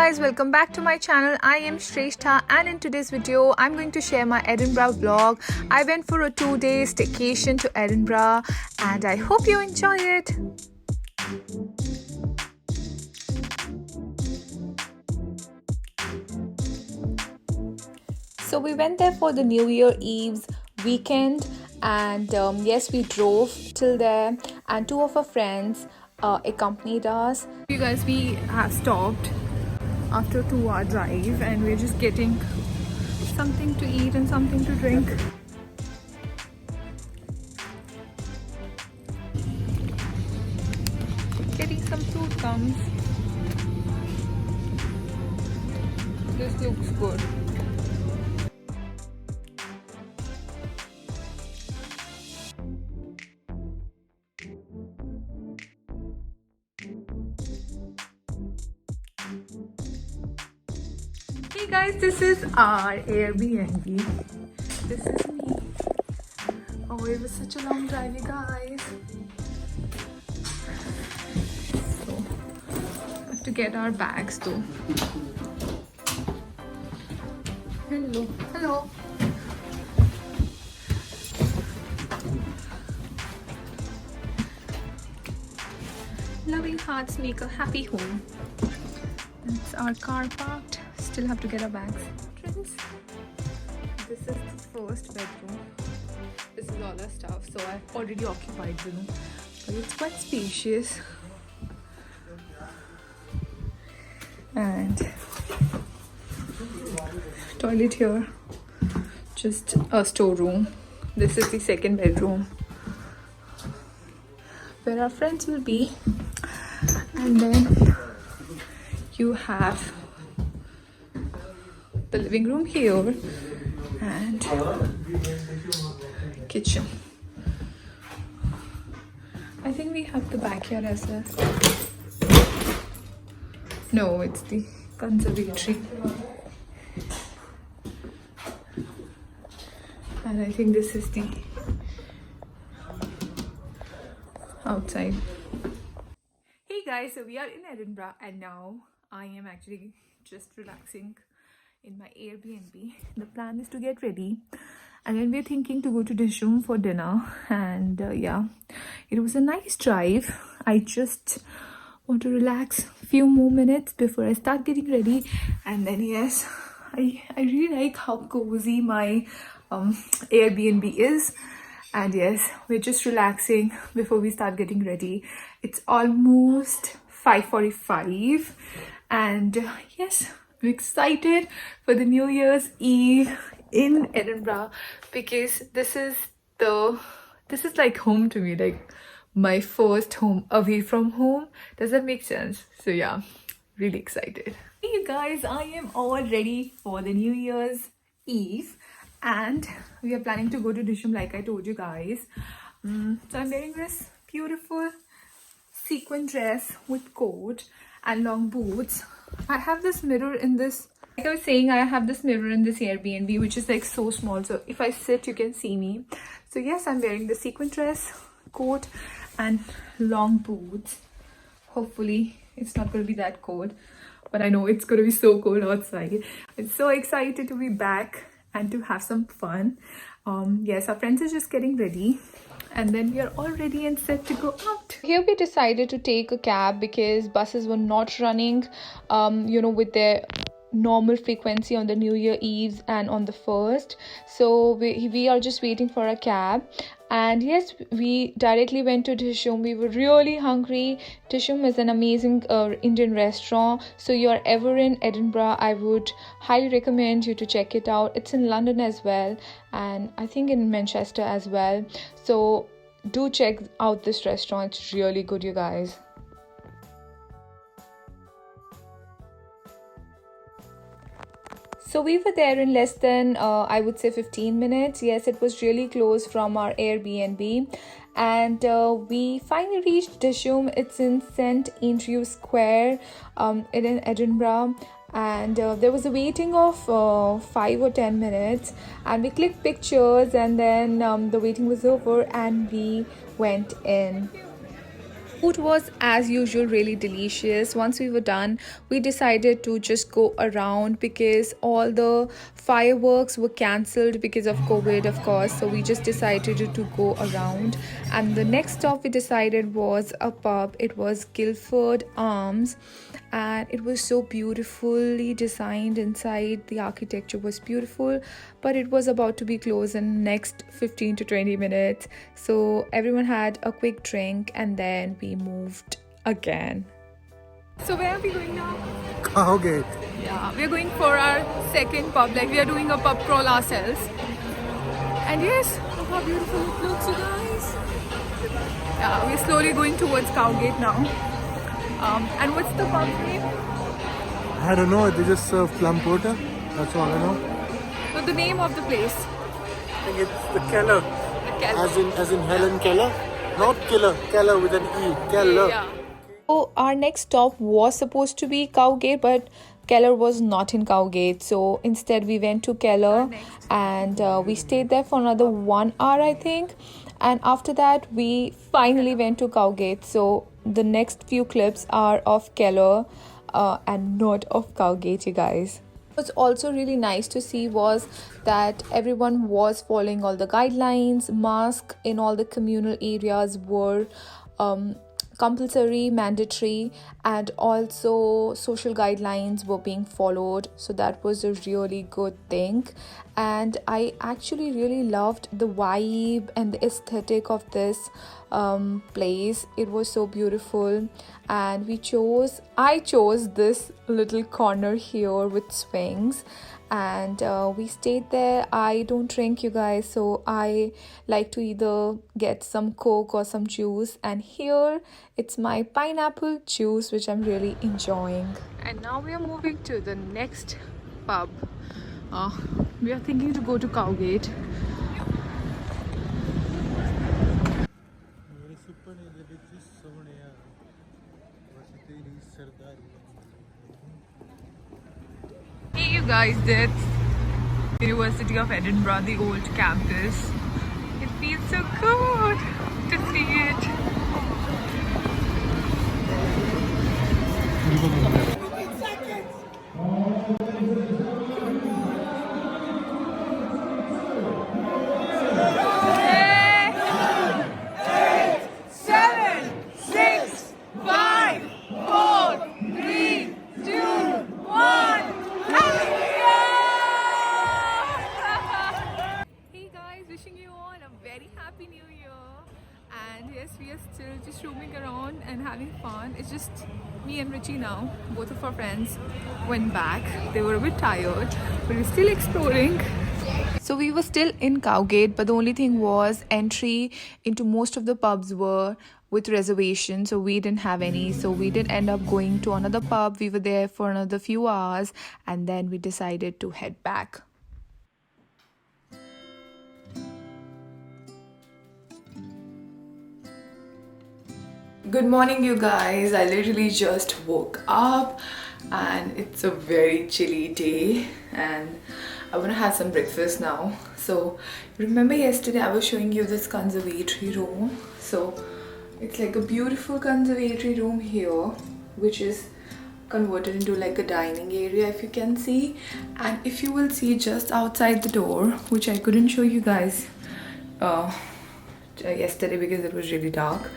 guys, welcome back to my channel. I am Shrestha, and in today's video I'm going to share my Edinburgh vlog. I went for a 2-day staycation to Edinburgh and I hope you enjoy it. So we went there for the New Year Eve's weekend, and yes, we drove till there and two of our friends accompanied us. You guys, we have stopped after a 2-hour drive and we're just getting something to eat and something to drink. Getting some fruit gums. This looks good. Hey guys, this is our Airbnb. This is me. Oh, it was such a long drive, you guys. So, we have to get our bags though. Hello, hello. Loving hearts make a happy home. That's our car parked. Still have to get our bags. Friends, this is the first bedroom. This is all our stuff, so I've already occupied the room, but it's quite spacious. And toilet here, just a storeroom. This is the second bedroom where our friends will be, and then you have the living room here and kitchen. I think we have the backyard as well. No, it's the conservatory. And I think this is the outside. Hey guys, so we are in Edinburgh and now I am actually just relaxing in my Airbnb. The plan is to get ready and then we're thinking to go to Dishoom for dinner, and yeah, it was a nice drive. I just want to relax a few more minutes before I start getting ready, and then yes, I really like how cozy my Airbnb is. And yes, we're just relaxing before we start getting ready. It's almost 5:45 and yes, I'm excited for the New Year's Eve in Edinburgh because this is like home to me, like my first home away from home. Does that make sense? So yeah, really excited. Hey you guys, I am all ready for the New Year's Eve and we are planning to go to Dishoom like I told you guys. So I'm wearing this beautiful sequin dress with coat and long boots. I have this mirror in this, like I was saying, I have this mirror in this Airbnb which is like so small, so if I sit you can see me. So yes, I'm wearing the sequin dress, coat and long boots. Hopefully it's not going to be that cold, but I know it's going to be so cold outside. I'm so excited to be back and to have some fun. Yes, our friends are just getting ready and then we are all ready and set to go out. Here we decided to take a cab because buses were not running with their normal frequency on the New Year Eves and on the 1st. So we are just waiting for a cab, and yes, we directly went to Dishoom. We were really hungry. Dishoom is an amazing Indian restaurant, so you are ever in Edinburgh, I would highly recommend you to check it out. It's in London as well, and I think in Manchester as well, so do check out this restaurant. It's really good, you guys. So we were there in less than I would say 15 minutes. Yes, it was really close from our Airbnb, and we finally reached Dishoom. It's in St Andrews Square in Edinburgh, and there was a waiting of 5 or 10 minutes, and we clicked pictures, and then the waiting was over and we went in. Food was as usual really delicious. Once we were done, we decided to just go around because all the fireworks were cancelled because of COVID, of course. So we just decided to go around. And the next stop we decided was a pub. It was Guildford Arms, and it was so beautifully designed inside. The architecture was beautiful, but it was about to be closed in next 15 to 20 minutes. So everyone had a quick drink and then we moved again. So where are we going now? Cowgate. Yeah, we're going for our second pub. Like, we are doing a pub crawl ourselves. And yes, look how beautiful it looks, you guys. Yeah, we're slowly going towards Cowgate now. And what's the pub name? I don't know, they just serve plum porter. That's all I know. So the name of the place? I think it's the Keller. The Keller. As in Helen Keller. Not killer, Keller with an E. Keller. Yeah. So our next stop was supposed to be Cowgate, but Keller was not in Cowgate. So instead we went to Keller and we stayed there for another 1 hour, I think. And after that we finally went to Cowgate. So the next few clips are of Keller and not of Cowgate, you guys. What's also really nice to see was that everyone was following all the guidelines. Masks in all the communal areas were compulsory, mandatory, and also social guidelines were being followed. So that was a really good thing. And I actually really loved the vibe and the aesthetic of this place. It was so beautiful, and I chose this little corner here with swings, and we stayed there. I don't drink, you guys, so I like to either get some Coke or some juice, and here it's my pineapple juice which I'm really enjoying. And now we are moving to the next pub. We are thinking to go to Cowgate. Hey you guys, that's University of Edinburgh, the old campus. It feels so good to see it. We are still just roaming around and having fun. It's just me and Richie now. Both of our friends went back. They were a bit tired, but we're still exploring. So we were still in Cowgate, but the only thing was entry into most of the pubs were with reservations, so we didn't have any. So we did end up going to another pub. We were there for another few hours and then we decided to head back. Good morning, you guys. I literally just woke up and it's a very chilly day and I want to have some breakfast now. So remember yesterday I was showing you this conservatory room. So it's like a beautiful conservatory room here, which is converted into like a dining area, if you can see. And if you will see just outside the door, which I couldn't show you guys yesterday because it was really dark,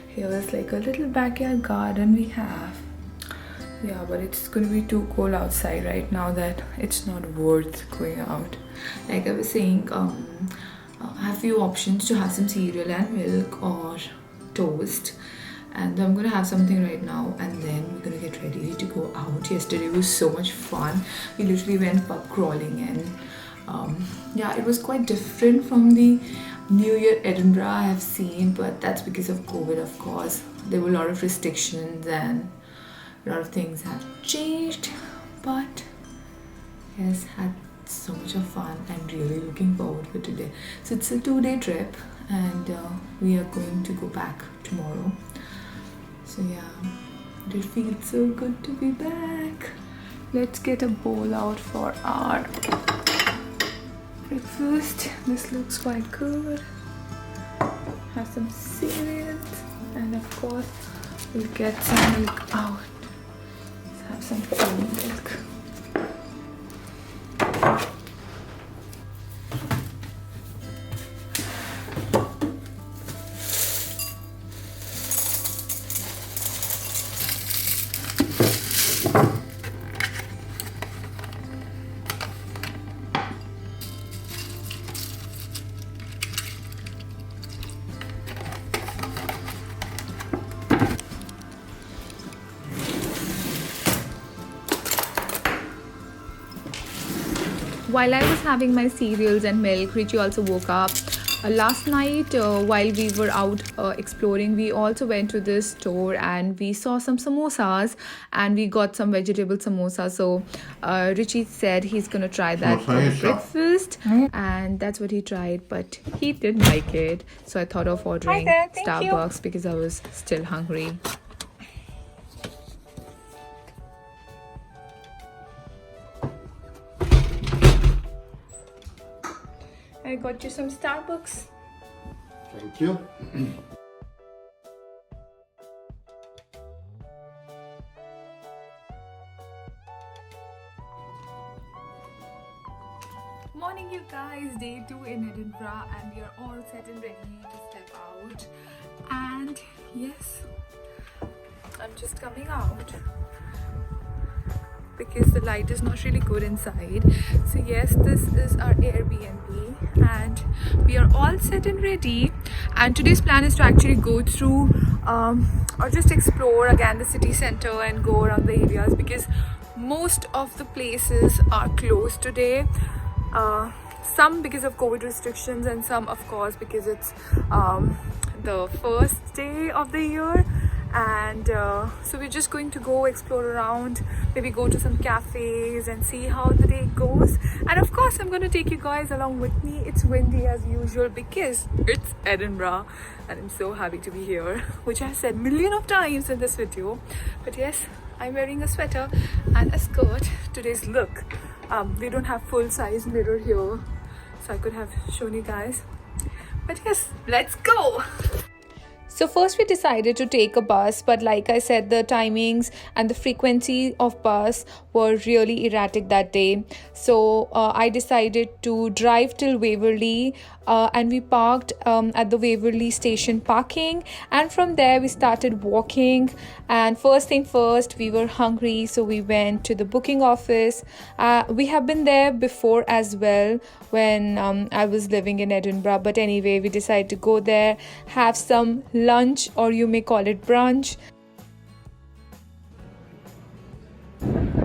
here is like a little backyard garden we have. Yeah, but it's gonna be too cold outside right now that it's not worth going out. Like I was saying, I have few options to have some cereal and milk or toast, and I'm gonna have something right now and then we're gonna get ready to go out. Yesterday was so much fun. We literally went pub crawling and yeah, it was quite different from the New Year Edinburgh I have seen, but that's because of COVID, of course. There were a lot of restrictions and a lot of things have changed, but yes, had so much of fun and really looking forward for today. So it's a 2-day trip and we are going to go back tomorrow. So yeah, it feels so good to be back. Let's get a bowl out for our breakfast. This looks quite good. Have some cereals. And of course, we'll get some milk out. Let's have some cream milk. While I was having my cereals and milk, Richie also woke up. Last night, while we were out exploring, we also went to this store and we saw some samosas and we got some vegetable samosas. So Richie said he's gonna try that for breakfast, and that's what he tried, but he didn't like it. So I thought of ordering Starbucks because I was still hungry. I got you some Starbucks. Thank you. Morning, you guys. Day 2 in Edinburgh, and we are all set and ready to step out. And yes, I'm just coming out because the light is not really good inside. So yes, this is our Airbnb and we are all set and ready, and today's plan is to actually go through or just explore again the city center and go around the areas, because most of the places are closed today. Some because of COVID restrictions and some of course because it's the first day of the year. And so we're just going to go explore around, maybe go to some cafes and see how the day goes. And of course I'm going to take you guys along with me. It's windy as usual because it's Edinburgh and I'm so happy to be here, which I've said million of times in this video. But yes, I'm wearing a sweater and a skirt. Today's look, they don't have full-size mirror here, so I could have shown you guys. But yes, let's go. So first we decided to take a bus, but like I said, the timings and the frequency of bus were really erratic that day. So I decided to drive till Waverley and we parked at the Waverley station parking, and from there we started walking. And first thing first, we were hungry, so we went to the booking office. We have been there before as well when I was living in Edinburgh, but anyway, we decided to go there, have some lunch, or you may call it brunch.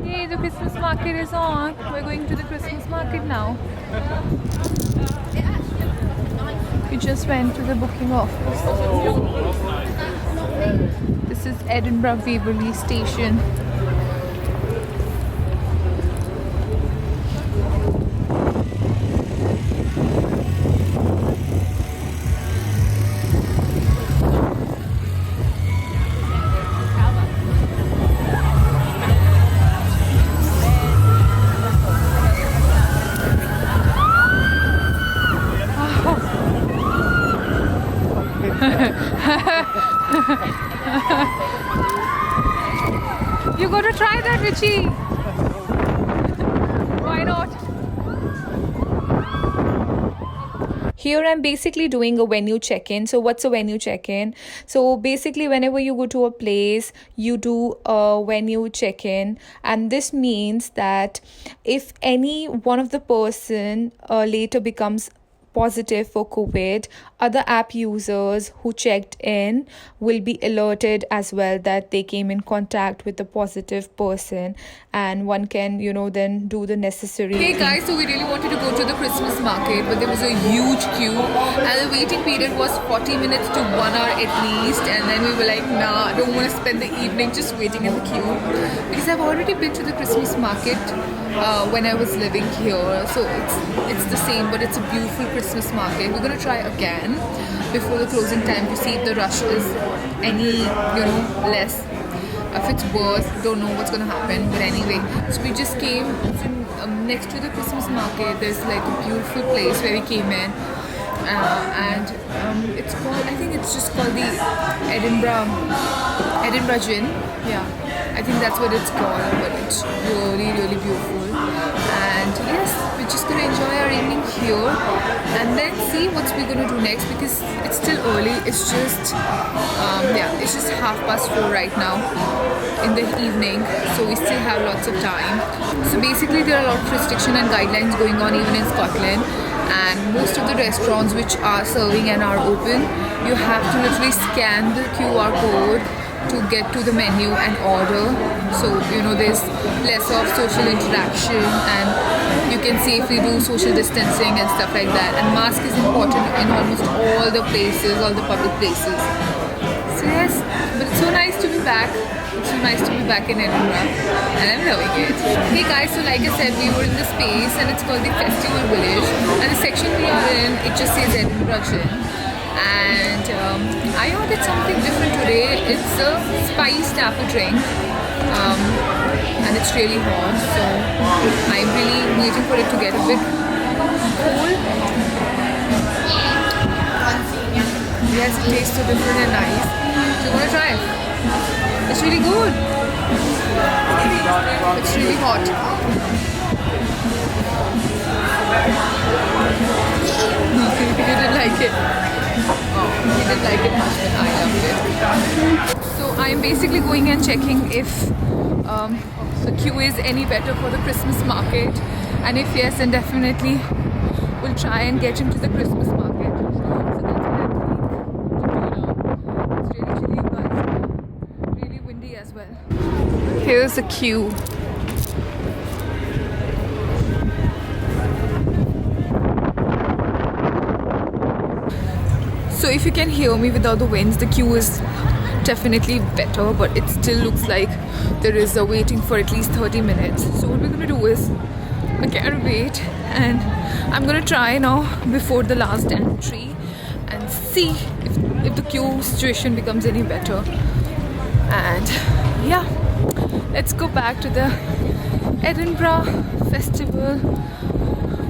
Hey, the Christmas market is on. We're going to the Christmas market now. We just went to the booking office. This is Edinburgh Waverley Station. You got to try that, Richie. Why not? Here I'm basically doing a venue check-in. So what's a venue check-in? So basically whenever you go to a place, you do a venue check-in, and this means that if any one of the person later becomes positive for COVID, other app users who checked in will be alerted as well that they came in contact with a positive person, and one can, then do the necessary. Hey guys, so we really wanted to go to the Christmas market, but there was a huge queue and the waiting period was 40 minutes to 1 hour at least, and then we were like, nah, I don't want to spend the evening just waiting in the queue, because I've already been to the Christmas market when I was living here, so it's the same, but it's a beautiful Christmas market. We're gonna try again before the closing time to see if the rush is any less. If it's worse, don't know what's gonna happen, but anyway, so we just came from next to the Christmas market. There's like a beautiful place where we came in, and it's called, I think it's just called the Edinburgh Gin. Yeah, I think that's what it's called, but it's really beautiful. And yes, we're just gonna enjoy our evening here and then see what we're gonna do next, because it's still early. It's just it's just 4:30 right now in the evening, so we still have lots of time. So basically there are a lot of restriction and guidelines going on even in Scotland, and most of the restaurants which are serving and are open, you have to literally scan the QR code to get to the menu and order. So there's less of social interaction, and you can safely do social distancing and stuff like that, and mask is important in almost all the places, all the public places. So yes, but it's so nice to be back. It's so nice to be back in Edinburgh, and I'm loving it. Hey guys, so like I said, we were in the space and it's called the Festival Village, and the section we are in, it just says Edinburgh Gin. And I ordered something different today. It's a spiced apple drink, and it's really hot, so I'm really waiting for it to get a bit cool. Yes, it tastes so different and nice. So I'm gonna try it. It's really good. It's really hot. You didn't like it. Oh, he didn't like it much, but I loved it. So I'm basically going and checking if the queue is any better for the Christmas market, and if yes, then definitely we'll try and get into the Christmas market. So that's what I'm thinking. It's really chilly, guys. Really windy as well. Here's the queue. So if you can hear me without the winds, the queue is definitely better, but it still looks like there is a waiting for at least 30 minutes. So what we're gonna do is, I can't wait, and I'm gonna try now before the last entry and see if the queue situation becomes any better. And yeah, let's go back to the Edinburgh Festival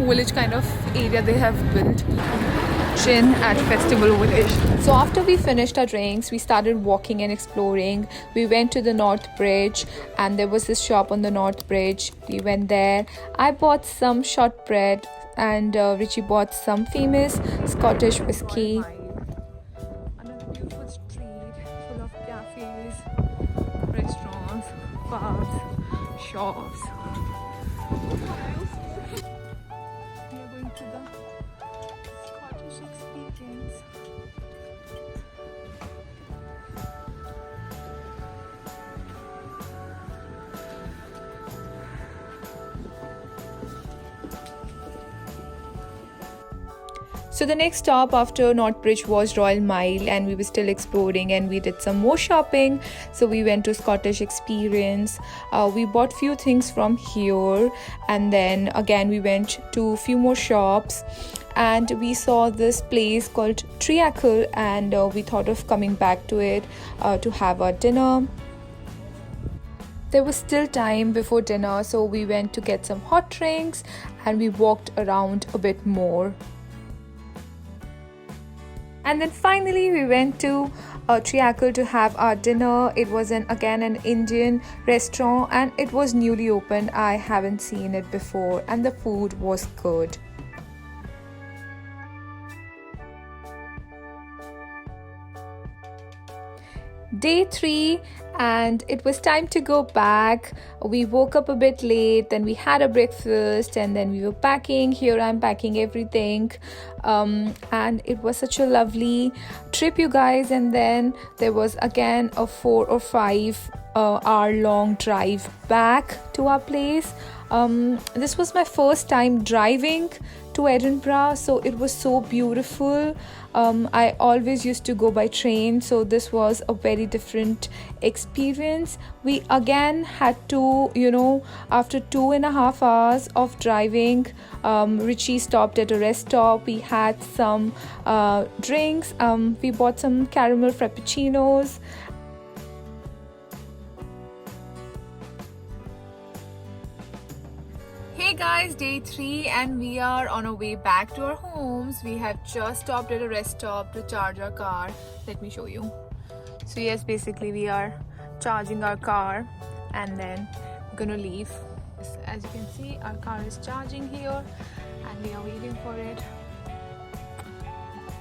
Village kind of area they have built. Gin at Festival Village. So after we finished our drinks, we started walking and exploring. We went to the North Bridge, and there was this shop on the North Bridge. We went there. I bought some shortbread, and Richie bought some famous Scottish whiskey. Another beautiful street full of cafes, restaurants, pubs, shops. We are going to the Scottish experience. So the next stop after North Bridge was Royal Mile, and we were still exploring and we did some more shopping. So we went to Scottish Experience. We bought few things from here, and then again we went to a few more shops, and we saw this place called Triacle, and we thought of coming back to it to have our dinner. There was still time before dinner, so we went to get some hot drinks and we walked around a bit more. And then finally we went to Triacle to have our dinner. It was again an Indian restaurant, and it was newly opened. I haven't seen it before, and the food was good. Day 3, and it was time to go back. We woke up a bit late, then we had a breakfast, and then we were packing. Here I'm packing everything, and it was such a lovely trip, you guys. And then there was again a 4 or 5 hour long drive back to our place. This was my first time driving to Edinburgh, so it was so beautiful. I always used to go by train, so this was a very different experience. We again had to, after 2.5 hours of driving, Richie stopped at a rest stop. We had some drinks. We bought some caramel frappuccinos. Hey guys, day 3 and we are on our way back to our homes. We have just stopped at a rest stop to charge our car. Let me show you. So yes, basically we are charging our car and then we're gonna leave. As you can see, our car is charging here and we are waiting for it.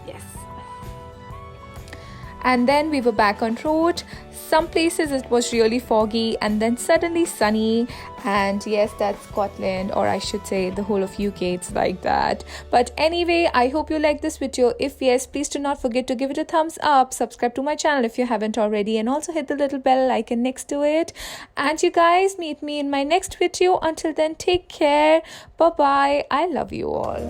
Yes. And then we were back on road. Some places it was really foggy and then suddenly sunny, and yes, that's Scotland, or I should say the whole of UK, it's like that. But anyway, I hope you like this video. If yes, please do not forget to give it a thumbs up, subscribe to my channel if you haven't already, and also hit the little bell icon next to it. And you guys meet me in my next video. Until then, take care, bye bye, I love you all.